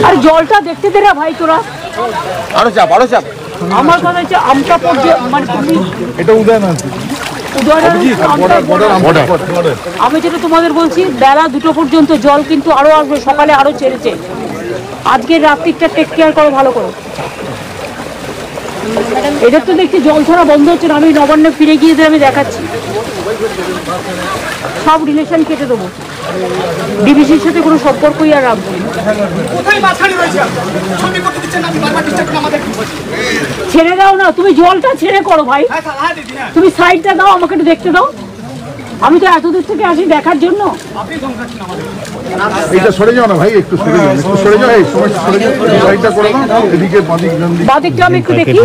আর জলটা দেখতে দে না ভাই তোরা, আরো চাপ আরো চাপ। আমার কথা হচ্ছে আমটা পড়ছে মানে তুমি এটা উদয়ন আছে, আমি যেটা তোমাদের বলছি বেলা 2টো পর্যন্ত জল কিন্তু আরো আসবে, সকালে আরো ছেড়েছে। আজকের রাত্রিটা টেক কেয়ার করো ভালো করো। এদের তো দেখছি জল ছাড়া বন্ধ হচ্ছে না। আমি নবান্নে ফিরে গিয়ে আমি দেখাচ্ছি, সব রিলেশন কেটে দেবো, ডিবিসির সাথে কোনো সম্পর্কই আর রাখবো। ছেড়ে দাও না, তুমি জলটা ছেড়ে করো ভাই, তুমি সাইডটা দাও, আমাকে একটু দেখতে দাও। আমি তো এত দূর থেকে আসি দেখার জন্য। এটা সরে যাও না ভাই, একটু সরে যাও, একটু সরে যাও, এই সময় সরে যাও, সাইডটা করে দাও। এদিকে বাদিকটা আমি একটু দেখি,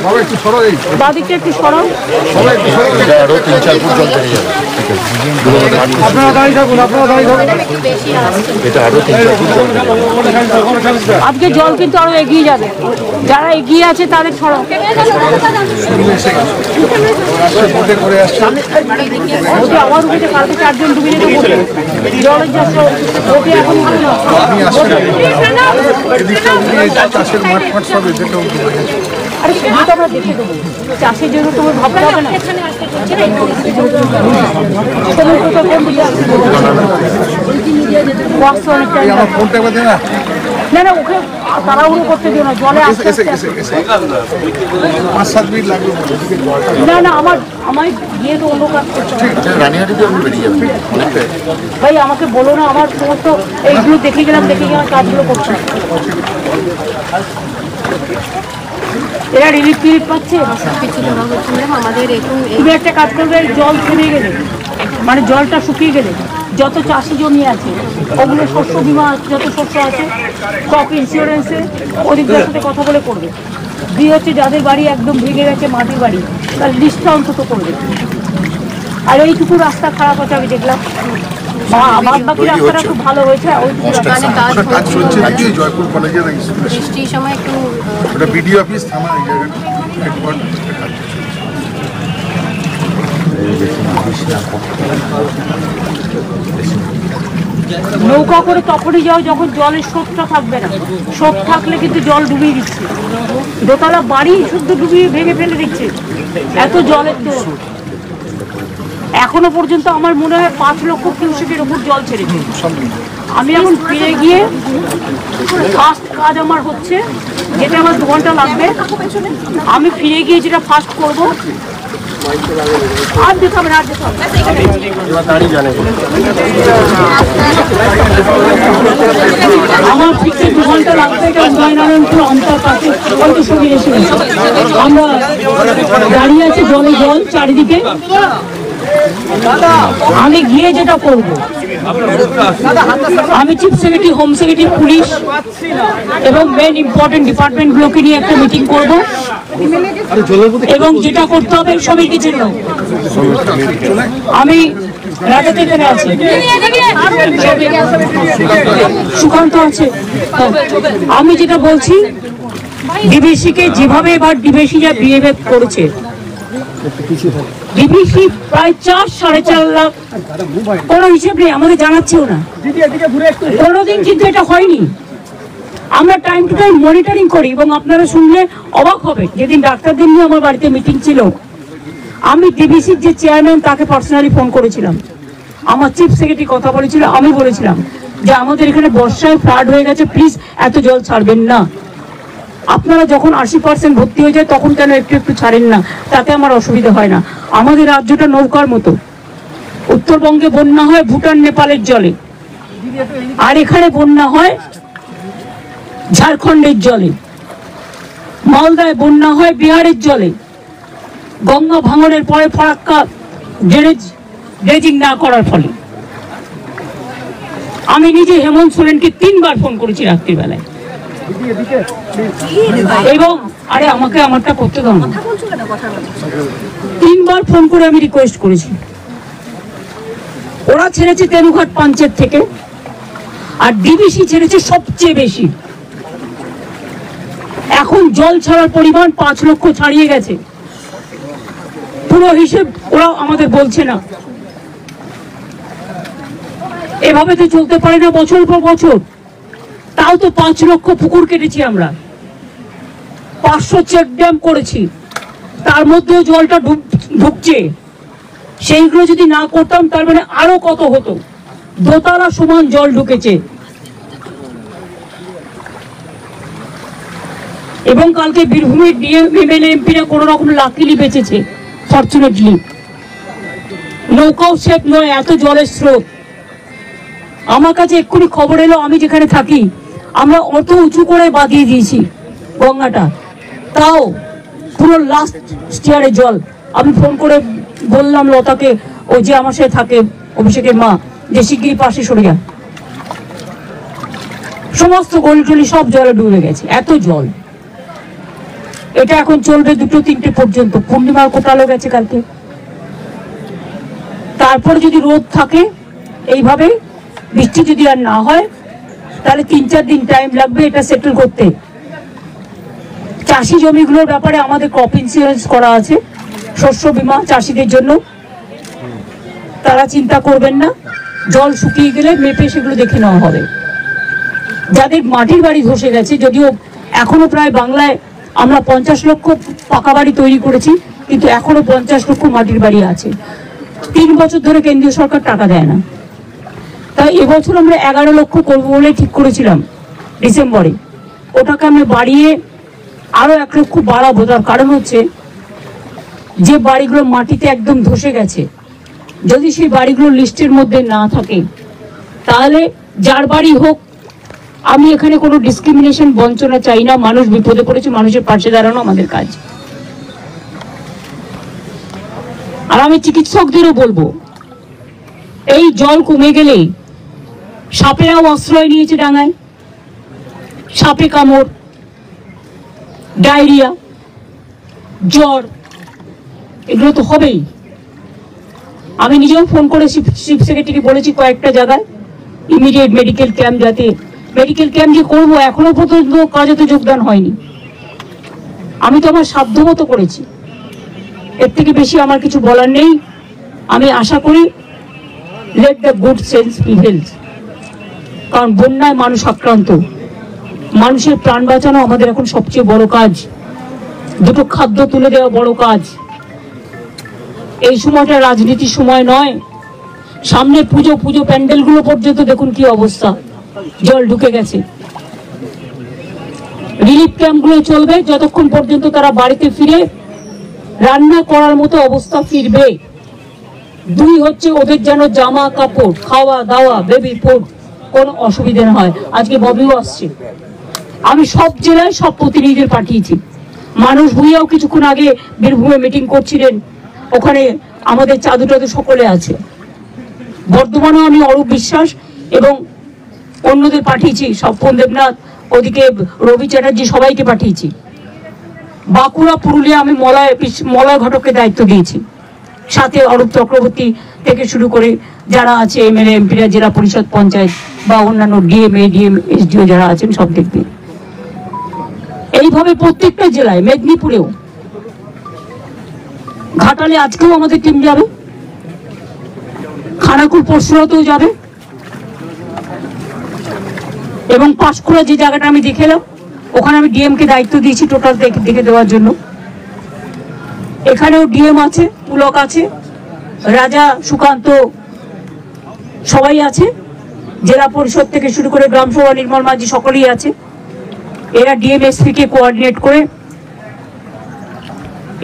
বাবা একটু সরো, এই বাদিকটা একটু সরাও, সবাই একটু সরো। এটা আরো 3-4 ফুট জল বেড়ে যাবে। আপনারা দাঁড়িয়ে থাকুন, আপনারা দাঁড়িয়ে থাকুন। এটা আরো 3-4 ফুট জল বেড়ে যাবে। আজকে জল কিন্তু আরো এগিয়ে যাবে, যারা এগিয়ে আছে তাদের সরাও। করে আসছে আমার রুমে কালকে 4 জন ডুবে যেতে বলবে, জলের যা ওকে এখন আমি আসছি, এদিকটা উঠিয়ে চাষের মাঠ ফাট সব এদিকটা উঠিয়ে গেছে। আরে সেটা তো আমরা দেখে দেবো, চাষের জন্য তোমার ভাবতে হবে না। আমার ফোনটা বাজে না, না না ওকে তাড়াহুড়ো করতে দিও না, জলে আসতে এসে এসে এসে 5-7 মিনিট লাগবে। না না আমায় গিয়ে তো অন্য কাজ করতে হবে। রানিহাটি দিয়ে আমি বেরিয়ে যাবো অনেকটাই। ভাই আমাকে বলো না, আমার সমস্ত এইগুলো দেখে গেলাম, দেখে গিয়ে আমার কাজগুলো করতে হবে। এরা রিলিফ টিলিফ পাচ্ছে, তুমি একটা কাজ করবে, জল থেমে গেলে মানে জলটা শুকিয়ে গেলে যত চাষি জমি আছে ওগুলো শস্য বিমা যত শস্য আছে ক্রপ ইন্স্যুরেন্সে ওদিকদের সাথে কথা বলে করবে। দিয়ে হচ্ছে যাদের বাড়ি একদম ভেঙে গেছে মাটির বাড়ি, তার লিস্টটা অন্তত করবে। আর এইটুকু রাস্তা খারাপ আছে আমি দেখলাম, বাদ বাকি রাস্তাটা খুব ভালো হয়েছে। কাজ চলছে নাকি জয়পুর কলেজের বৃষ্টির সময় একটু ওটা বিডিও অফিস থানা এই জায়গাটা নৌকা করে তখনই যাও যখন জলের স্রোতটা থাকবে না, স্রোত থাকলে কিন্তু জল ডুবিয়ে দিচ্ছে, দোতলা বাড়ি শুদ্ধ ডুবিয়ে ভেঙে ফেলে দিচ্ছে, এত জলের তো। এখনো পর্যন্ত আমার মনে হয় 5 লক্ষ কিউসেকের উপর জল ছেড়েছে। আমি এখন ফিরে গিয়ে ফার্স্ট কাজ আমার হচ্ছে, যেটা আমার 2 ঘন্টা লাগবে, আমি ফিরে গিয়ে যেটা ফার্স্ট করবো, আর যেতে হবে না, আর যেতে হবে আমার ঠিক 2 ঘন্টা লাগবে। এটা উদয়নারায়ণপুর অন্তর কাছে অন্তঃসঙ্গীর এসে আমরা দাঁড়িয়ে আছি, জলে জল চারিদিকে। আমি গিয়ে যেটা করব, আমি chief secretary, home secretary, police এবং মেন ইম্পর্টেন্ট ডিপার্টমেন্টগুলোকে নিয়ে একটা মিটিং করব, এবং যেটা করতে হবে সবাইকে জন্য। আমি রাজাতে এখানে আছি, সুকান্ত আছে। আমি যেটা বলছি, ডিবিসিকে যেভাবে এবার ডিবিসি যা বিহেভ করেছে, ডিবিসি প্রায় 4-4.5 লাখ, কোনো হিসেব নেই, আমাদের জানাচ্ছেও না, কোনোদিন কিন্তু এটা হয়নি। আমরা টাইম টু টাইম মনিটরিং করি, এবং আপনারা শুনলে অবাক হবে, যেদিন ডাক্তারদের নিয়ে আমার বাড়িতে মিটিং ছিল, আমি ডিবিসির যে চেয়ারম্যান তাকে পার্সোনালি ফোন করেছিলাম, আমার চিফ সেক্রেটারি কথা বলেছিল, আমি বলেছিলাম যে আমাদের এখানে বর্ষায় ফ্লাড হয়ে গেছে, প্লিজ এত জল ছাড়বেন না, আপনারা যখন 80% ভর্তি হয়ে যায় তখন কেন একটু একটু ছাড়েন না, তাতে আমার অসুবিধা হয় না। আমাদের রাজ্যটা নৌকার মতো, উত্তরবঙ্গে বন্যা হয় ভুটান নেপালের জলে, আর এখানে বন্যা হয় ঝাড়খণ্ডের জলে, মালদায় বন্যা হয় বিহারের জলে, গঙ্গা ভাঙনের পরে ফরাক্কা ড্রেজিং না করার ফলে। আমি নিজে হেমন্ত সোরেনকে 3 বার ফোন করেছি রাত্রিবেলায়, এবং আরে আমাকে আমারটা করতে দাও না, 3 বার ফোন করে আমি রিকোয়েস্ট করেছি। ওরা ছেড়েছে তেনুঘাট পঞ্চায়েত থেকে, আর ডিবিসি ছেড়েছে সবচেয়ে বেশি। এখন জল ছাড়ার পরিমাণ 5 লক্ষ ছাড়িয়ে গেছে, পুরো হিসেব ওরা আমাদের বলছে না। এভাবে তো চলতে পারে না বছর পর বছর। তাও তো 5 লক্ষ পুকুর কেটেছি আমরা, 500 চেক ড্যাম করেছি, তার মধ্যেও জলটা ঢুকছে। সেইগুলো যদি না করতাম তার মানে আরো কত হতো, দোতলা সমান জল ঢুকেছে। এবং কালকে বীরভূমের ডিএম এমএলএ এমপিরা কোন রকম লাকিলি বেঁচেছে, ফরচুনেটলি। নৌকাও সেফ নয়, এত জলের স্রোত। আমার কাছে এক্ষুনি খবর এলো, আমি যেখানে থাকি আমরা অত উঁচু করে বাঁধিয়ে দিয়েছি গঙ্গাটা, তাও পুরো লাস্ট স্টিয়ারে জল। আমি ফোন করে বললাম লতাকে, ও যে আমার সাথে থাকে, অভিষেকের মা, যে শিগগিরই পাশে সরে যা। সমস্ত গলি টলি সব জলে ডুবে গেছে, এত জল। এটা এখন চলবে 2-3টে পর্যন্ত, পূর্ণিমার কোটালো গেছে কালকে। তারপরে যদি রোদ থাকে এইভাবে, বৃষ্টি যদি আর না হয়, তাহলে 3-4 দিন টাইম লাগবে এটা সেটেল করতে। চাষি জমিগুলোর ব্যাপারে আমাদের ক্রপ ইন্স্যুরেন্স করা আছে, শস্য বীমা চাষিদের জন্য, তারা চিন্তা করবেন না। জল শুকিয়ে গেলে মেপে সেগুলো দেখে নেওয়া হবে। যাদের মাটির বাড়ি ধসে গেছে, যদিও এখনো প্রায় বাংলায় আমরা 50 লক্ষ পাকা বাড়ি তৈরি করেছি, কিন্তু এখনো 50 লক্ষ মাটির বাড়ি আছে। 3 বছর ধরে কেন্দ্রীয় সরকার টাকা দেয় না। তাই এবছর আমরা 11 লক্ষ করবো বলে ঠিক করেছিলাম ডিসেম্বরে, ওটাকে আমরা বাড়িয়ে আরো 1 লক্ষ বাড়াবো। তার কারণ হচ্ছে, যে বাড়িগুলো মাটিতে একদম ধসে গেছে, যদি সেই বাড়িগুলো লিস্টের মধ্যে না থাকে, তাহলে যার বাড়ি হোক, আমি এখানে কোনো ডিসক্রিমিনেশন বঞ্চনা চাই না। মানুষ বিপদে পড়েছে, মানুষের পাশে দাঁড়ানো আমাদের কাজ। আর আমি চিকিৎসকদেরও বলবো, এই জল কমে গেলে, সাপেরাও আশ্রয় নিয়েছে ডাঙায়, সাপে কামড়, ডায়রিয়া, জ্বর, এগুলো তো হবেই। আমি নিজেও ফোন করে চিফ সেক্রেটারিকে বলেছি কয়েকটা জায়গায় ইমিডিয়েট মেডিকেল ক্যাম্প, যাতে মেডিকেল ক্যাম্প যে করবো, এখনো পর্যন্ত কাজে তো যোগদান হয়নি। আমি তো আমার সাধ্য মতো করেছি, এর থেকে বেশি আমার কিছু বলার নেই। আমি আশা করি let the good sense prevail, কারণ বন্যায় মানুষ আক্রান্ত, মানুষের প্রাণ বাঁচানো আমাদের এখন সবচেয়ে বড় কাজ। দুটো খাদ্য তুলে দেওয়া বড় কাজ। এই সময়টা রাজনীতির সময় নয়। সামনে পুজো, পুজো প্যান্ডেলগুলো পর্যন্ত দেখুন কি অবস্থা, জল ঢুকে গেছে। রিলিফ ক্যাম্পগুলো চলবে যতক্ষণ পর্যন্ত তারা বাড়িতে ফিরে রান্না করার মতো অবস্থা ফিরবে। 2 হচ্ছে, ওদের যেন জামা কাপড়, খাওয়া দাওয়া, বেবি ফুড কোনো অসুবিধা না হয়। আজকে ববিও আসছে, আমি সব জেলায় সব প্রতিনিধিদের পাঠিয়েছি। মানুষ ভুইয়াও কিছুক্ষণ আগে বীরভূমে মিটিং করছিলেন, ওখানে আমাদের চাদু টাদু সকলে আছে। বর্ধমানেও আমি অরূপ বিশ্বাস এবং অন্যদের পাঠিয়েছি, স্বপন দেবনাথ, ওদিকে রবি চ্যাটার্জি, সবাইকে পাঠিয়েছি। বাঁকুড়া, পুরুলিয়া আমি মলয় ঘটককে দায়িত্ব দিয়েছি, সাথে অরূপ চক্রবর্তী থেকে শুরু করে যারা আছে এমএলএ এমপিরা, জেলা পরিষদ, পঞ্চায়েত বা অন্যান্য ডিএম এসডিও যারা আছেন, সব দেখবে। এইভাবে প্রত্যেকটা জেলায়, মেদিনীপুরেও, ঘাটালে আজকেও আমাদের টিম যাবে, খানাকুল পরশুরাতেও যাবে, এবং পাঁশকুড়া যে জায়গাটা আমি দেখে এলাম, ওখানে আমি ডিএম কে দায়িত্ব দিয়েছি টোটাল দেখে দেওয়ার জন্য। এখানেও ডিএম আছে, পুলক আছে, রাজা, সুকান্ত, সবাই আছে, জেলা পরিষদ থেকে শুরু করে গ্রাম সভা, নির্মল মাঝি, সকলেই আছে। এরা ডিএমএসপি কে কোঅর্ডিনেট করে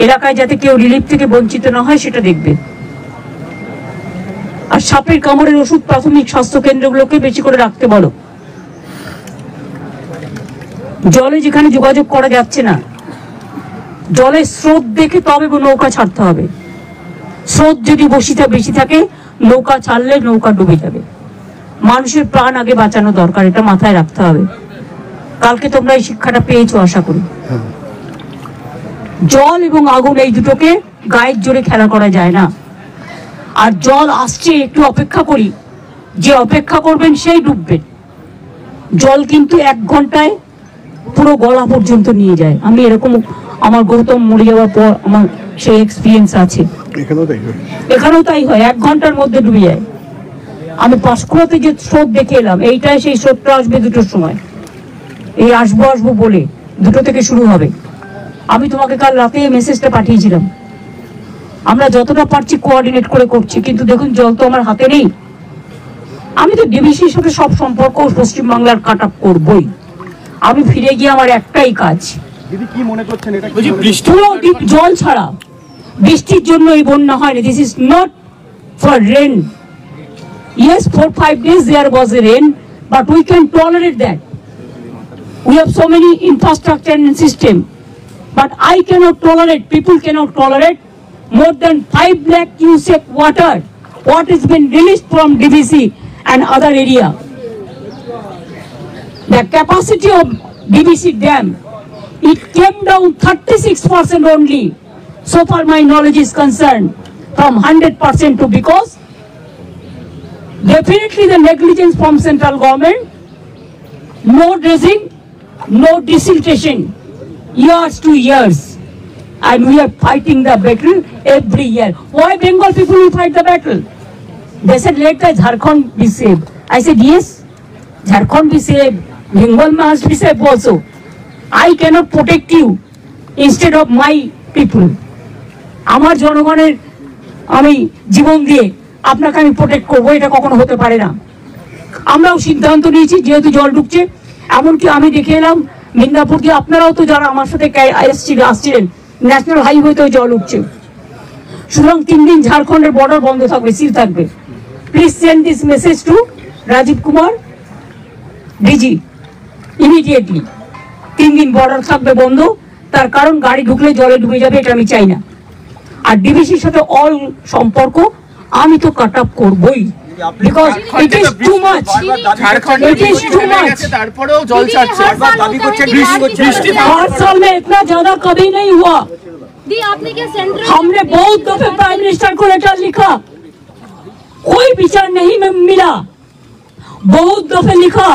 এলাকায় যাতে কেউ রিলিফ থেকে বঞ্চিত না হয় সেটা দেখবে। আর সাপের কামড়ের ওষুধ প্রাথমিক স্বাস্থ্য কেন্দ্রগুলোকে বেশি করে রাখতে বলো। জলে যেখানে যোগাযোগ করা যাচ্ছে না, জলের স্রোত দেখে তবে নৌকা ছাড়তে হবে। স্রোত যদি বেশি থাকে, নৌকা ছাড়লে নৌকা ডুবে যাবে। মানুষের প্রাণ আগে বাঁচানো দরকার, এটা মাথায় রাখতে হবে। কালকে তোমরা এই শিক্ষাটা পেয়েছো আশা করি। জল এবং আগুন এই দুটোকে গায়ের জোরে খেলা করা যায় না। আর জল আসছে, একটু অপেক্ষা করি, যে অপেক্ষা করবেন সেই ডুববেন। জল কিন্তু 1 ঘন্টায় পুরো গলা পর্যন্ত নিয়ে যায়। আমি এরকম, আমার গৌতম মরে যাওয়ার পর আমার সেই এক্সপিরিয়েন্স আছে। এখানেও তাই হয়, 1 ঘন্টার মধ্যে ডুবে যায়। আমি পাঁশকুড়াতে যে স্রোত দেখে এলাম, এইটাই সেই স্রোতটা আসবে 2টোর সময়। এই আসবো আসবো বলে 2টো থেকে শুরু হবে। আমি তোমাকে কাল রাতে মেসেজটা পাঠিয়েছিলাম। আমরা যতটা পারছি কোঅর্ডিনেট করে করছি, কিন্তু দেখুন জল তো আমার হাতে নেই। আমি তো ডিবিসির সাথে সব সম্পর্ক পশ্চিমবাংলার কাট আপ করবই। আমি ফিরে গিয়ে আমার একটাই কাজ, পুরো জল ছাড়া বৃষ্টির জন্য এই বন্যা হয়নি। This is not for rain. Yes, 4-5 days there was a rain, but we can tolerate that. We have so many infrastructure and system, but I cannot tolerate, people cannot tolerate more than 5 lakh cubic water what has been released from DBC and other area. The capacity of DBC dam, it came down 36% only, so far my knowledge is concerned, from 100% to, because definitely the negligence from central government, no dredging, no desiltation, years to years, and we are fighting the battle every year. Why Bengal people will fight the battle? They said let the Jharkhand be saved. I said yes, Jharkhand be saved, Bengal must be saved also. I cannot protect you instead of my people. আমার জনগণের আমি জীবন দিয়ে আপনাকে আমি protect করবো, এটা কখনো হতে পারে না। আমরাও সিদ্ধান্ত নিয়েছি, যেহেতু জল ঢুকছে, এমনকি আমি দেখে এলাম মিদনাপুর দিয়ে, আপনারাও তো যারা আমার সাথে আসছিলেন, ন্যাশনাল হাইওয়েতেও জল উঠছে। সুতরাং 3 দিন ঝাড়খণ্ডের বর্ডার বন্ধ থাকবে, সিল থাকবে। Please send this message to Rajeev Kumar DG immediately. 3 দিন বর্ডার থাকবে বন্ধ, তার কারণ গাড়ি ঢুকলে জলে ডুবে যাবে, এটা আমি চাই না। আর ডিবিসির সাথে অল সম্পর্ক আমি তো কাট আপ করবই, because it is too much. It is too much. তারপরেও জল ছাড়ছে, দাবি করছে বৃষ্টি 8 साल में इतना ज्यादा कभी नहीं हुआ। आपने क्या सेंट्रल, हमने बहुत दफे प्राइम मिनिस्टर को लेटर लिखा, कोई विचार नहीं मिला। बहुत दफे लिखा,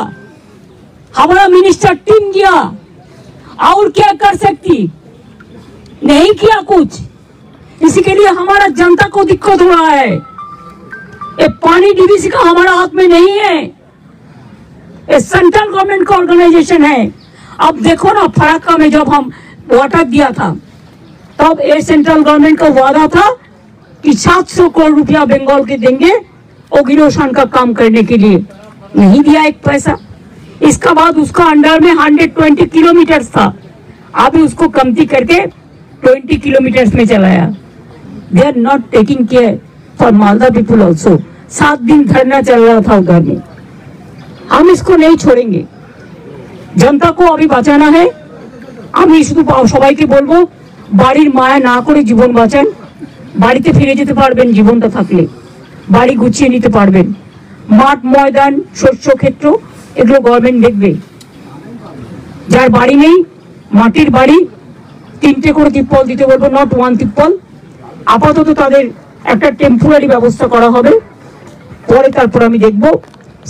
हमारा मिनिस्टर टीम गया, और क्या कर सकती, नहीं किया कुछ। इसी के लिए हमारा जनता को दिक्कत हो रहा है। ये पानी डीबीसी का हमारा हाथ में नहीं है, ये सेंट्रल गवर्नमेंट का ऑर्गेनाइजेशन है। अब देखो ना, फराक्का में जब हम वाटर दिया था, तब ये सेंट्रल गवर्नमेंट का वादा था कि 700 करोड़ रुपया बंगाल के देंगे ओगिरोशन का काम करने के लिए, नहीं दिया एक पैसा। इसका बाद उसका अंडर में 120 किलोमीटर था, अभी उसको कमती करके 20 किलोमीटर में चलाया। They are not taking care for Malda people also. 7 दिन धरना चल रहा था उधर में। हम इसको नहीं छोड़ेंगे, जनता को अभी बचाना है। আমি শুধু সবাইকে বলবো, বাড়ির মায়া না করে জীবন বাঁচান। বাড়িতে ফিরে যেতে পারবেন জীবনটা থাকলে, বাড়ি গুছিয়ে নিতে পারবেন। মাঠ ময়দান শস্য ক্ষেত্র এগুলো গভর্নমেন্ট দেখবে। যার বাড়ি নেই, মাটির বাড়ি 3টে করে তিপ্পল দিতে বলবো, নট 1 তিপ্পল। আপাতত তাদের একটা টেম্পোরারি ব্যবস্থা করা হবে, পরে তারপর আমি দেখব।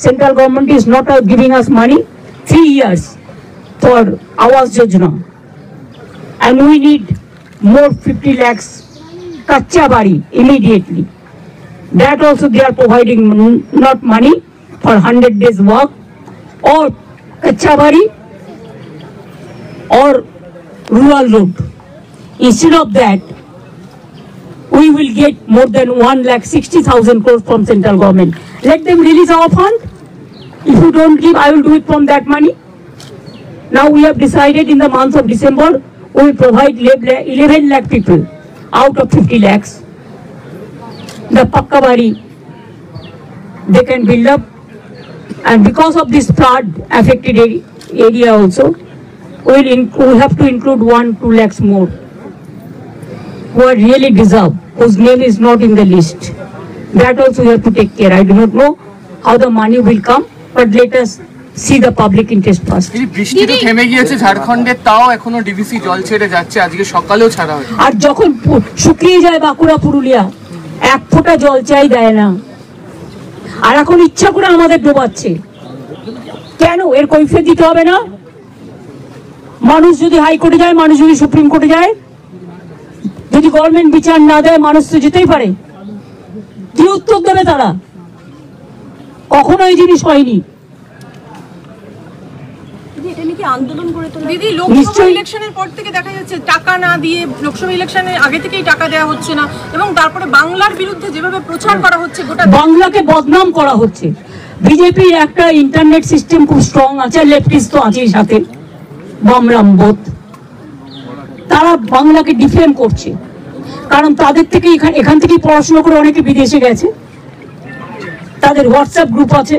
Central government is not giving us money 3 years for Awas Yojana, and we need more 50 lakhs kacha bari immediately. That also they are providing not money for 100 days work or kacha bari or rural road. Instead of that, we will get more than 1,60,000 crores from central government. Let them release our fund. If you don't give, I will do it from that money. Now we have decided in the month of December, we will provide 11 lakh people out of 50 lakhs. The Pakka Bari, they can build up, and because of this flood affected area also, we have to include 1-2 lakhs more who are really deserve, whose name is not in the list. That also we have to take care. I do not know how the money will come, but let us see the public interest first. এই বৃষ্টি তো থেমে গিয়েছে ঝাড়খণ্ডে, তাও এখনো DBC জল ছেড়ে যাচ্ছে। আজকে সকালেও ছাড়া হয়েছে। আর যখন শুকিয়ে যায় বাঁকুড়া পুরুলিয়া, 1 ফোঁটা জল চাই দেয় না। আর এখন ইচ্ছা করে আমাদের ডোবাচ্ছে কেন? এর কৈফিয়ত দিতে হবে না? মানুষ যদি হাইকোর্টে যায়, মানুষ যদি সুপ্রিম কোর্টে যায়, যদি গভর্নমেন্ট বিচার না দেয়, মানুষ তো যেতেই পারে। কি উত্তর দেবে তারা? কখনো এই জিনিস হয়নি। এটা নিয়ে কি আন্দোলন করে তোলা? দিদি, লোকসভা নিশ্চয়ই। ইলেকশনের পর থেকে দেখা যাচ্ছে টাকা না দিয়ে, লোকসভা ইলেকশনের আগে থেকেই টাকা দেওয়া হচ্ছে না, এবং তারপরে বাংলার বিরুদ্ধে যেভাবে প্রচার করা হচ্ছে গোটা বাংলাকে বদনাম করা হচ্ছে। বিজেপির একটা ইন্টারনেট সিস্টেম খুব স্ট্রং আছে, লেফটিস্ট তো আছেই সাথে, বামরাম বোধ, তারা বাংলাকে ডিফেম করছে। কারণ তাদের থেকে এখান থেকেই পড়াশোনা করে অনেকে বিদেশে গেছে, তাদের হোয়াটসঅ্যাপ গ্রুপ আছে,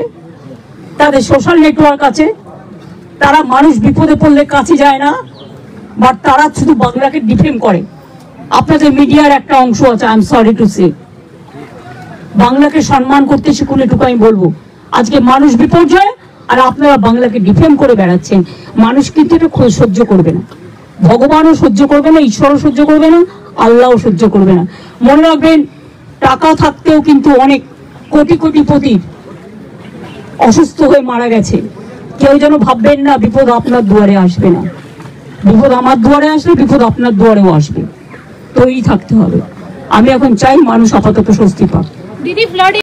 তাদের সোশ্যাল নেটওয়ার্ক আছে, তারা মানুষ বিপদে পড়লে কাছে যায় না, বাট তারা শুধু বাংলাকে ডিফেম করে। আপনাদের মিডিয়ার একটা অংশ আছে, I am sorry to say, বাংলাকে সম্মান করতে শিখুন, এটুকু আমি বলবো। আজকে মানুষ বিপর্যয় আর আপনারা বাংলাকে ডিফেম করে বেড়াচ্ছেন। মানুষ কিন্তু এটা সহ্য করবে না, ভগবানও সহ্য করবে না, ঈশ্বরও সহ্য করবে না, আল্লাহও সহ্য করবে না। মনে রাখবেন, টাকা থাকতেও কিন্তু অনেক কোটি কোটিপতি অসুস্থ হয়ে মারা গেছে। কেউ যেন ভাববেন না বিপদ আপনার দুয়ারে আসবে না। বিপদ আমার দুয়ারে আসলে বিপদ আপনার দুয়ারেও আসবে, তৈরি থাকতে হবে। আমি এখন চাই মানুষ আপাতত স্বস্তি পাক। দিদি, ফ্লাড